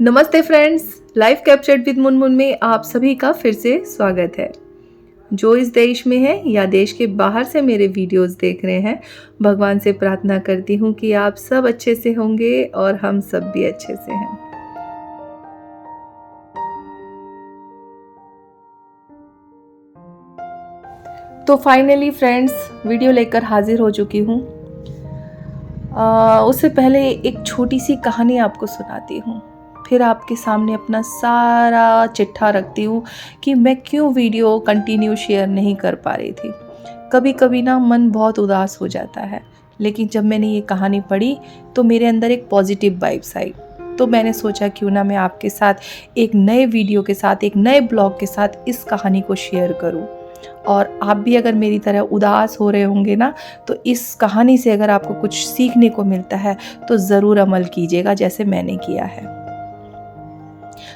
नमस्ते friends, life captured with Munmun में आप सभी का फिर से स्वागत है। जो इस देश में है या देश के बाहर से मेरे वीडियोस देख रहे हैं, भगवान से प्रार्थना करती हूँ कि आप सब अच्छे से होंगे और हम सब भी अच्छे से हैं। तो फाइनली फ्रेंड्स, वीडियो लेकर हाजिर हो चुकी हूँ। उससे पहले एक छोटी सी कहानी आपको सुनाती हूँ, फिर आपके सामने अपना सारा चिट्ठा रखती हूँ कि मैं क्यों वीडियो कंटिन्यू शेयर नहीं कर पा रही थी। कभी कभी ना मन बहुत उदास हो जाता है, लेकिन जब मैंने ये कहानी पढ़ी तो मेरे अंदर एक पॉजिटिव वाइब्स आई। तो मैंने सोचा क्यों ना मैं आपके साथ एक नए वीडियो के साथ, एक नए ब्लॉग के साथ इस कहानी को शेयर करूँ। और आप भी अगर मेरी तरह उदास हो रहे होंगे ना, तो इस कहानी से अगर आपको कुछ सीखने को मिलता है तो ज़रूर अमल कीजिएगा, जैसे मैंने किया है।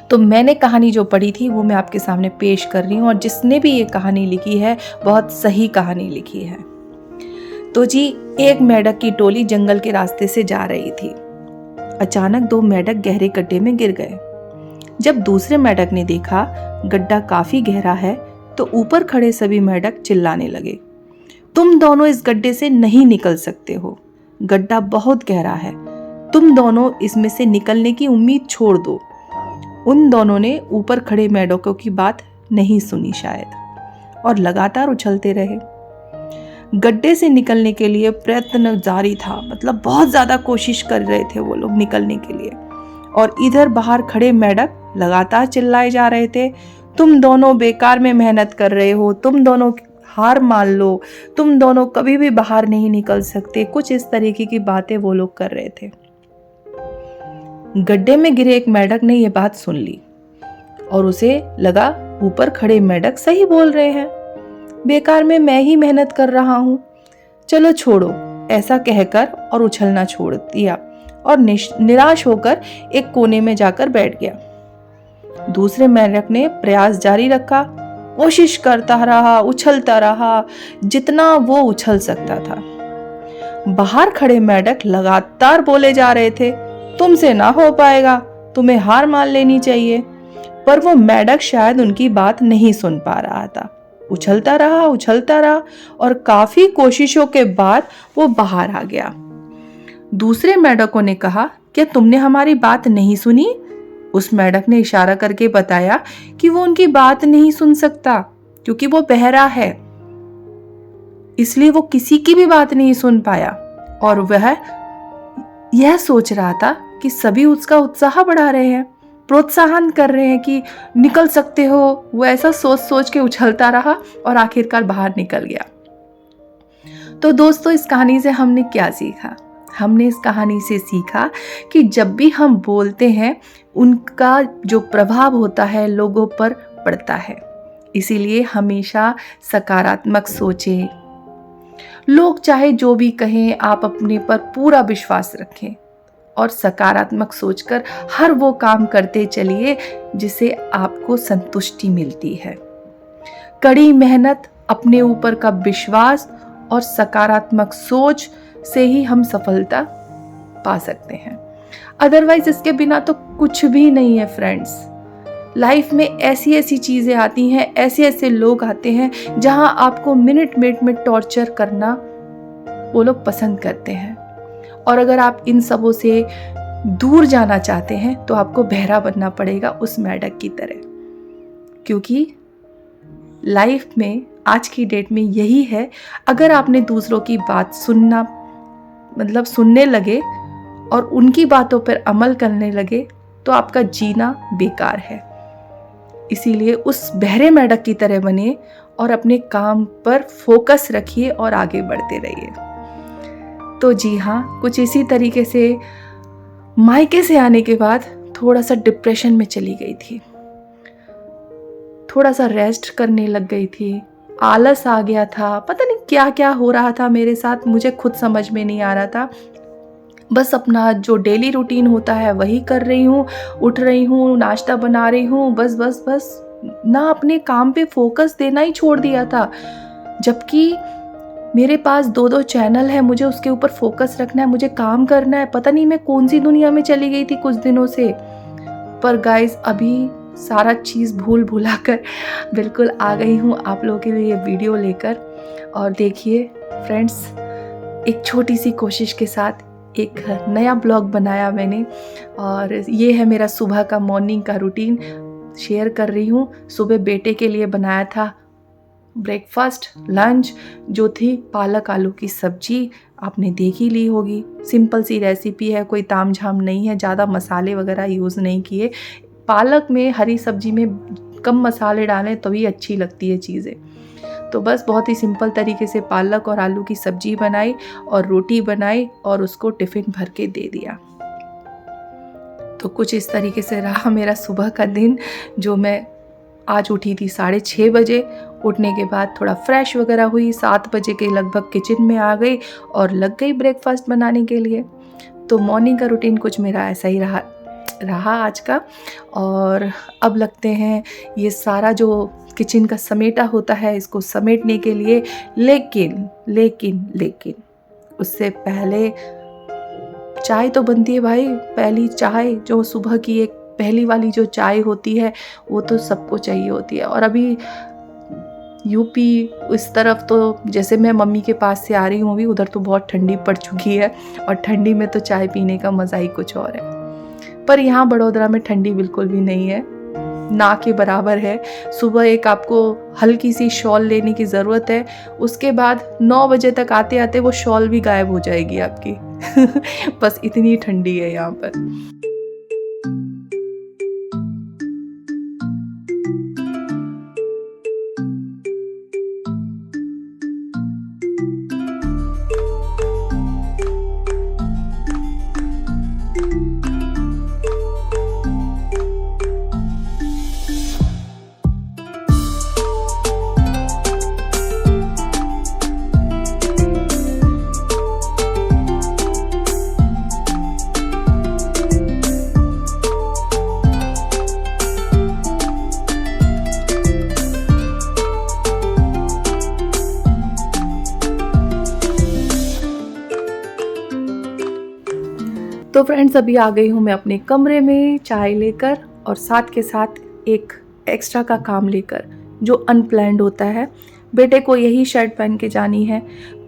तो मैंने कहानी जो पढ़ी थी वो मैं आपके सामने पेश कर रही हूँ, और जिसने भी ये कहानी लिखी है बहुत सही कहानी लिखी है। तो जी, एक मेंढक की टोली जंगल के रास्ते से जा रही थी। अचानक दो मेंढक गहरे गड्ढे में गिर गए। जब दूसरे मेंढक ने देखा गड्ढा काफी गहरा है तो ऊपर खड़े सभी मेंढक चिल्लाने लगे, तुम दोनों इस गड्ढे से नहीं निकल सकते हो, गड्ढा बहुत गहरा है, तुम दोनों इसमें से निकलने की उम्मीद छोड़ दो। उन दोनों ने ऊपर खड़े मेंढकों की बात नहीं सुनी शायद, और लगातार उछलते रहे। गड्ढे से निकलने के लिए प्रयत्न जारी था, मतलब बहुत ज्यादा कोशिश कर रहे थे वो लोग निकलने के लिए। और इधर बाहर खड़े मेंढक लगातार चिल्लाए जा रहे थे, तुम दोनों बेकार में मेहनत कर रहे हो, तुम दोनों हार मान लो, तुम दोनों कभी भी बाहर नहीं निकल सकते। कुछ इस तरीके की बातें वो लोग कर रहे थे। गड्ढे में गिरे एक मेंढक ने यह बात सुन ली और उसे लगा ऊपर खड़े मेंढक सही बोल रहे हैं, बेकार में मैं ही मेहनत कर रहा हूं, चलो छोड़ो, ऐसा कहकर और उछलना छोड़ दिया और निराश होकर एक कोने में जाकर बैठ गया। दूसरे मेंढक ने प्रयास जारी रखा, कोशिश करता रहा, उछलता रहा जितना वो उछल सकता था। बाहर खड़े मेंढक लगातार बोले जा रहे थे, तुमसे ना हो पाएगा, तुम्हें हार मान लेनी चाहिए। पर वो मेंढक शायद उनकी बात नहीं सुन पा रहा था। उछलता रहा और काफी कोशिशों के बाद वो बाहर आ गया। दूसरे मेंढकों ने कहा, क्या तुमने हमारी बात नहीं सुनी? उस मेंढक ने इशारा करके बताया कि वो उनकी बात नहीं सुन सकता क्योंकि वो बहरा है, इसलिए वो किसी की भी बात नहीं सुन पाया। और वह यह सोच रहा था कि सभी उसका उत्साह बढ़ा रहे हैं, प्रोत्साहन कर रहे हैं कि निकल सकते हो। वो ऐसा सोच सोच के उछलता रहा और आखिरकार बाहर निकल गया। तो दोस्तों, इस कहानी से हमने क्या सीखा? हमने इस कहानी से सीखा कि जब भी हम बोलते हैं उनका जो प्रभाव होता है लोगों पर पड़ता है, इसीलिए हमेशा सकारात्मक सोचें। लोग चाहे जो भी कहें, आप अपने पर पूरा विश्वास रखें और सकारात्मक सोचकर हर वो काम करते चलिए जिसे आपको संतुष्टि मिलती है। कड़ी मेहनत, अपने ऊपर का विश्वास और सकारात्मक सोच से ही हम सफलता पा सकते हैं। अदरवाइज इसके बिना तो कुछ भी नहीं है फ्रेंड्स। लाइफ में ऐसी ऐसी चीजें आती हैं, ऐसे ऐसे लोग आते हैं जहां आपको मिनट मिनट में टॉर्चर करना वो लोग पसंद करते हैं। और अगर आप इन सबों से दूर जाना चाहते हैं तो आपको बहरा बनना पड़ेगा उस मेंढक की तरह, क्योंकि लाइफ में आज की डेट में यही है, अगर आपने दूसरों की बात सुनने लगे और उनकी बातों पर अमल करने लगे तो आपका जीना बेकार है। इसीलिए उस बहरे मेंढक की तरह बनिए और अपने काम पर फोकस रखिए और आगे बढ़ते रहिए। तो जी हाँ, कुछ इसी तरीके से मायके से आने के बाद थोड़ा सा डिप्रेशन में चली गई थी, थोड़ा सा रेस्ट करने लग गई थी, आलस आ गया था, पता नहीं क्या क्या हो रहा था मेरे साथ, मुझे खुद समझ में नहीं आ रहा था। बस अपना जो डेली रूटीन होता है वही कर रही हूँ, उठ रही हूँ, नाश्ता बना रही हूँ, बस ना अपने काम पे फोकस देना ही छोड़ दिया था। जबकि मेरे पास 2-2 चैनल है, मुझे उसके ऊपर फोकस रखना है, मुझे काम करना है। पता नहीं मैं कौन सी दुनिया में चली गई थी कुछ दिनों से। पर गाइस अभी सारा चीज़ भूल भुलाकर बिल्कुल आ गई हूँ आप लोगों के लिए ये वीडियो लेकर। और देखिए फ्रेंड्स, एक छोटी सी कोशिश के साथ एक नया ब्लॉग बनाया मैंने, और ये है मेरा सुबह का मॉर्निंग का रूटीन शेयर कर रही हूँ। सुबह बेटे के लिए बनाया था ब्रेकफास्ट, लंच जो थी पालक आलू की सब्जी, आपने देख ही ली होगी। सिंपल सी रेसिपी है, कोई तामझाम नहीं है, ज़्यादा मसाले वगैरह यूज़ नहीं किए। पालक में, हरी सब्जी में कम मसाले डालें तभी अच्छी लगती है चीज़ें। तो बस बहुत ही सिंपल तरीके से पालक और आलू की सब्जी बनाई और रोटी बनाई और उसको टिफ़िन भर के दे दिया। तो कुछ इस तरीके से रहा मेरा सुबह का दिन, जो मैं आज उठी थी 6:30 बजे। उठने के बाद थोड़ा फ्रेश वगैरह हुई, 7 बजे के लगभग किचन में आ गई और लग गई ब्रेकफास्ट बनाने के लिए। तो मॉर्निंग का रूटीन कुछ मेरा ऐसा ही रहा आज का। और अब लगते हैं ये सारा जो किचन का समेटा होता है इसको समेटने के लिए। लेकिन उससे पहले चाय तो बनती है भाई। पहली चाय जो सुबह की एक पहली वाली जो चाय होती है वो तो सबको चाहिए होती है। और अभी यूपी इस तरफ तो, जैसे मैं मम्मी के पास से आ रही हूँ अभी, उधर तो बहुत ठंडी पड़ चुकी है और ठंडी में तो चाय पीने का मज़ा ही कुछ और है। पर यहाँ बड़ौदा में ठंडी बिल्कुल भी नहीं है, ना के बराबर है। सुबह एक आपको हल्की सी शॉल लेने की ज़रूरत है, उसके बाद 9 बजे तक आते आते वो शॉल भी गायब हो जाएगी आपकी। बस इतनी ठंडी है यहाँ पर। तो फ्रेंड्स, अभी आ गई हूँ मैं अपने कमरे में चाय लेकर और साथ के साथ एक एक्स्ट्रा का काम लेकर जो अनप्लैन्ड होता है। बेटे को यही शर्ट पहन के जानी है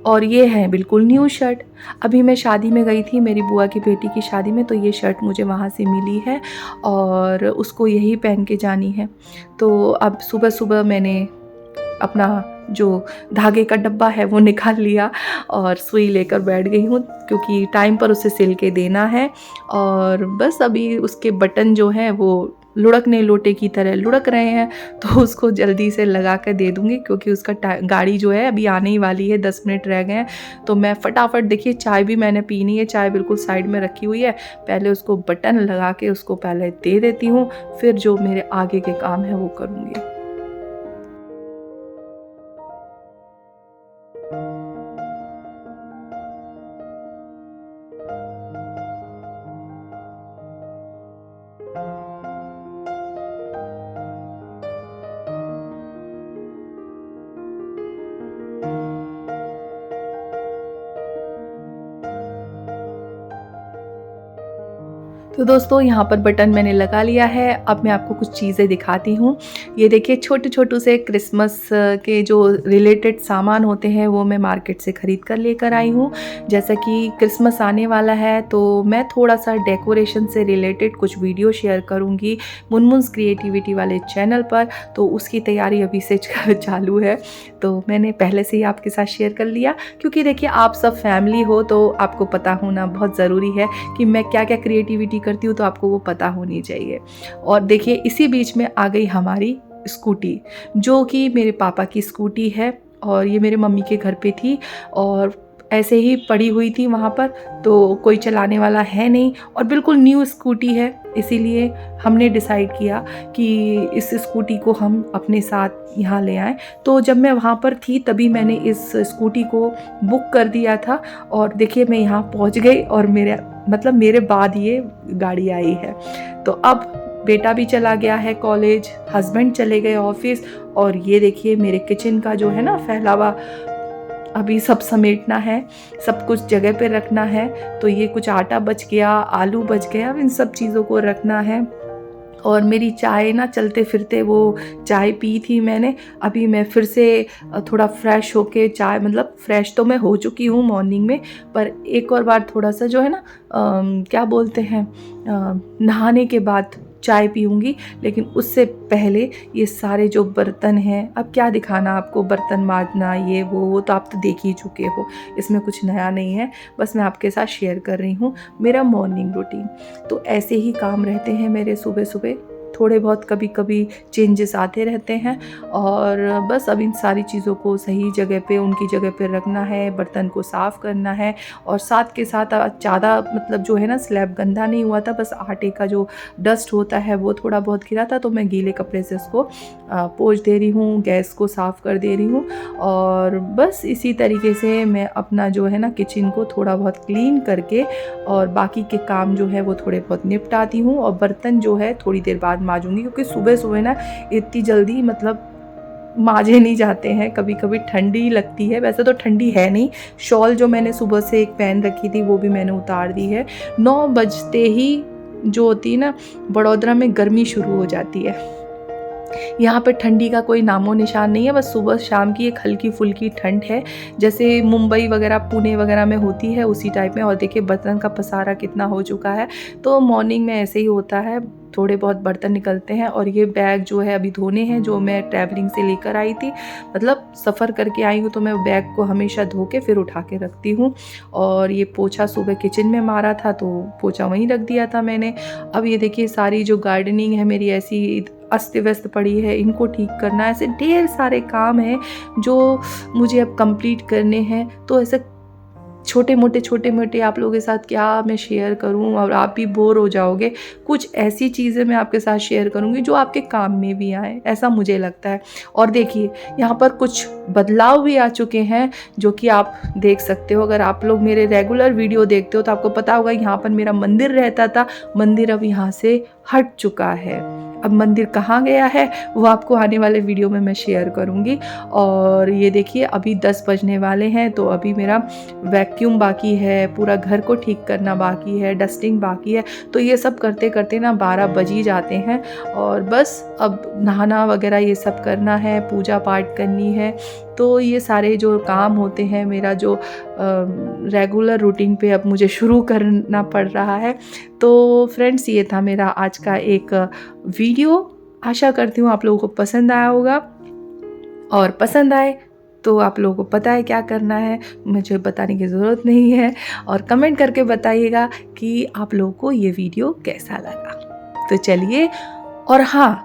और ये है बिल्कुल न्यू शर्ट। अभी मैं शादी में गई थी, मेरी बुआ की बेटी की शादी में, तो ये शर्ट मुझे वहाँ से मिली है और उसको यही पहन के जानी है। तो अब सुबह सुबह मैंने अपना जो धागे का डब्बा है वो निकाल लिया और सुई लेकर बैठ गई हूँ, क्योंकि टाइम पर उसे सिल के देना है। और बस अभी उसके बटन जो हैं वो लुढ़कने लोटे की तरह लुढ़क रहे हैं, तो उसको जल्दी से लगा कर दे दूँगी, क्योंकि उसका गाड़ी जो है अभी आने ही वाली है, 10 मिनट रह गए हैं। तो मैं फटाफट, देखिए चाय भी मैंने पीनी है, चाय बिल्कुल साइड में रखी हुई है, पहले उसको बटन लगा के उसको पहले दे देती हूँ, फिर जो मेरे आगे के काम है वो करूँगी। तो दोस्तों, यहाँ पर बटन मैंने लगा लिया है। अब मैं आपको कुछ चीज़ें दिखाती हूँ। ये देखिए, छोटे से क्रिसमस के जो रिलेटेड सामान होते हैं वो मैं मार्केट से ख़रीद कर लेकर आई हूँ। जैसा कि क्रिसमस आने वाला है तो मैं थोड़ा सा डेकोरेशन से रिलेटेड कुछ वीडियो शेयर करूँगी मुनमुन्स क्रिएटिविटी वाले चैनल पर, तो उसकी तैयारी अभी से चालू है। तो मैंने पहले से ही आपके साथ शेयर कर लिया, क्योंकि देखिए आप सब फैमिली हो तो आपको पता होना बहुत ज़रूरी है कि मैं क्या क्या क्रिएटिविटी करती हूँ, तो आपको वो पता होनी चाहिए। और देखिए, इसी बीच में आ गई हमारी स्कूटी, जो कि मेरे पापा की स्कूटी है और ये मेरे मम्मी के घर पे थी और ऐसे ही पड़ी हुई थी वहाँ पर, तो कोई चलाने वाला है नहीं और बिल्कुल न्यू स्कूटी है। इसीलिए हमने डिसाइड किया कि इस स्कूटी को हम अपने साथ यहाँ ले आएँ। तो जब मैं वहाँ पर थी तभी मैंने इस स्कूटी को बुक कर दिया था और देखिए मैं यहाँ पहुँच गई और मेरे बाद ये गाड़ी आई है। तो अब बेटा भी चला गया है कॉलेज, हस्बैंड चले गए ऑफिस और ये देखिए मेरे किचन का जो है ना फैलावा, अभी सब समेटना है, सब कुछ जगह पे रखना है। तो ये कुछ आटा बच गया, आलू बच गया, अब इन सब चीज़ों को रखना है। और मेरी चाय ना, चलते फिरते वो चाय पी थी मैंने। अभी मैं फिर से थोड़ा फ्रेश होके चाय, मतलब फ्रेश तो मैं हो चुकी हूँ मॉर्निंग में, पर एक और बार थोड़ा सा जो है ना क्या बोलते हैं, नहाने के बाद चाय पीऊँगी। लेकिन उससे पहले ये सारे जो बर्तन हैं, अब क्या दिखाना आपको, बर्तन मांजना ये वो तो आप तो देख ही चुके हो, इसमें कुछ नया नहीं है। बस मैं आपके साथ शेयर कर रही हूँ मेरा मॉर्निंग रूटीन। तो ऐसे ही काम रहते हैं मेरे सुबह सुबह, थोड़े बहुत कभी कभी चेंजेस आते रहते हैं। और बस अब इन सारी चीज़ों को सही जगह पे, उनकी जगह पे रखना है, बर्तन को साफ़ करना है। और साथ के साथ ज़्यादा मतलब जो है ना स्लैब गंदा नहीं हुआ था, बस आटे का जो डस्ट होता है वो थोड़ा बहुत गिरा था, तो मैं गीले कपड़े से उसको पोंछ दे रही हूँ, गैस को साफ़ कर दे रही हूँ। और बस इसी तरीके से मैं अपना जो है ना किचन को थोड़ा बहुत क्लीन करके और बाकी के काम जो है वो थोड़े बहुत निपटाती हूँ। और बर्तन जो है थोड़ी देर बाद मांजूंगी, क्योंकि सुबह सुबह ना इतनी जल्दी मतलब मांजे नहीं जाते हैं, कभी कभी ठंडी लगती है। वैसे तो ठंडी है नहीं, शॉल जो मैंने सुबह से एक पहन रखी थी वो भी मैंने उतार दी है। 9 बजते ही जो होती है ना बड़ौदा में गर्मी शुरू हो जाती है। यहाँ पे ठंडी का कोई नामो निशान नहीं है, बस सुबह शाम की एक हल्की फुल्की ठंड है, जैसे मुंबई वगैरह पुणे वगैरह में होती है उसी टाइप में। और देखिए बर्तन का पसारा कितना हो चुका है। तो मॉर्निंग में ऐसे ही होता है, थोड़े बहुत बर्तन निकलते हैं। और ये बैग जो है अभी धोने हैं, जो मैं ट्रैवलिंग से लेकर आई थी, मतलब सफ़र करके आई हूँ, तो मैं बैग को हमेशा धो के फिर उठा के रखती हूँ। और ये पोछा सुबह किचन में मारा था तो पोछा वहीं रख दिया था मैंने। अब ये देखिए सारी जो गार्डनिंग है मेरी ऐसी अस्त व्यस्त पड़ी है, इनको ठीक करना, ऐसे ढेर सारे काम हैं जो मुझे अब कंप्लीट करने हैं। तो ऐसे छोटे मोटे आप लोगों के साथ क्या मैं शेयर करूं, और आप भी बोर हो जाओगे। कुछ ऐसी चीज़ें मैं आपके साथ शेयर करूंगी जो आपके काम में भी आए, ऐसा मुझे लगता है। और देखिए यहाँ पर कुछ बदलाव भी आ चुके हैं जो कि आप देख सकते हो। अगर आप लोग मेरे रेगुलर वीडियो देखते हो तो आपको पता होगा यहाँ पर मेरा मंदिर रहता था, मंदिर अब यहाँ से हट चुका है। अब मंदिर कहाँ गया है वो आपको आने वाले वीडियो में मैं शेयर करूँगी। और ये देखिए अभी 10 बजने वाले हैं, तो अभी मेरा वैक्यूम बाकी है, पूरा घर को ठीक करना बाकी है, डस्टिंग बाकी है। तो ये सब करते करते ना 12 बज ही जाते हैं। और बस अब नहाना वगैरह ये सब करना है, पूजा पाठ करनी है। तो ये सारे जो काम होते हैं, मेरा जो रेगुलर रूटीन पे अब मुझे शुरू करना पड़ रहा है। तो फ्रेंड्स ये था मेरा आज का एक वीडियो। आशा करती हूँ आप लोगों को पसंद आया होगा, और पसंद आए तो आप लोगों को पता है क्या करना है, मुझे बताने की ज़रूरत नहीं है। और कमेंट करके बताइएगा कि आप लोगों को ये वीडियो कैसा लगा। तो चलिए, और हाँ,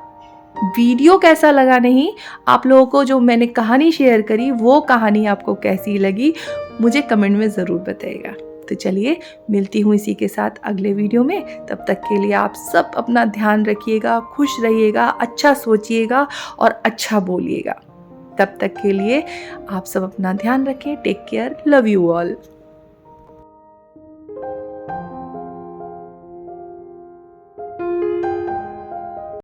वीडियो कैसा लगा नहीं, आप लोगों को जो मैंने कहानी शेयर करी वो कहानी आपको कैसी लगी मुझे कमेंट में ज़रूर बताइएगा। तो चलिए, मिलती हूँ इसी के साथ अगले वीडियो में। तब तक के लिए आप सब अपना ध्यान रखिएगा, खुश रहिएगा, अच्छा सोचिएगा और अच्छा बोलिएगा। तब तक के लिए आप सब अपना ध्यान रखें। Take care, love you all.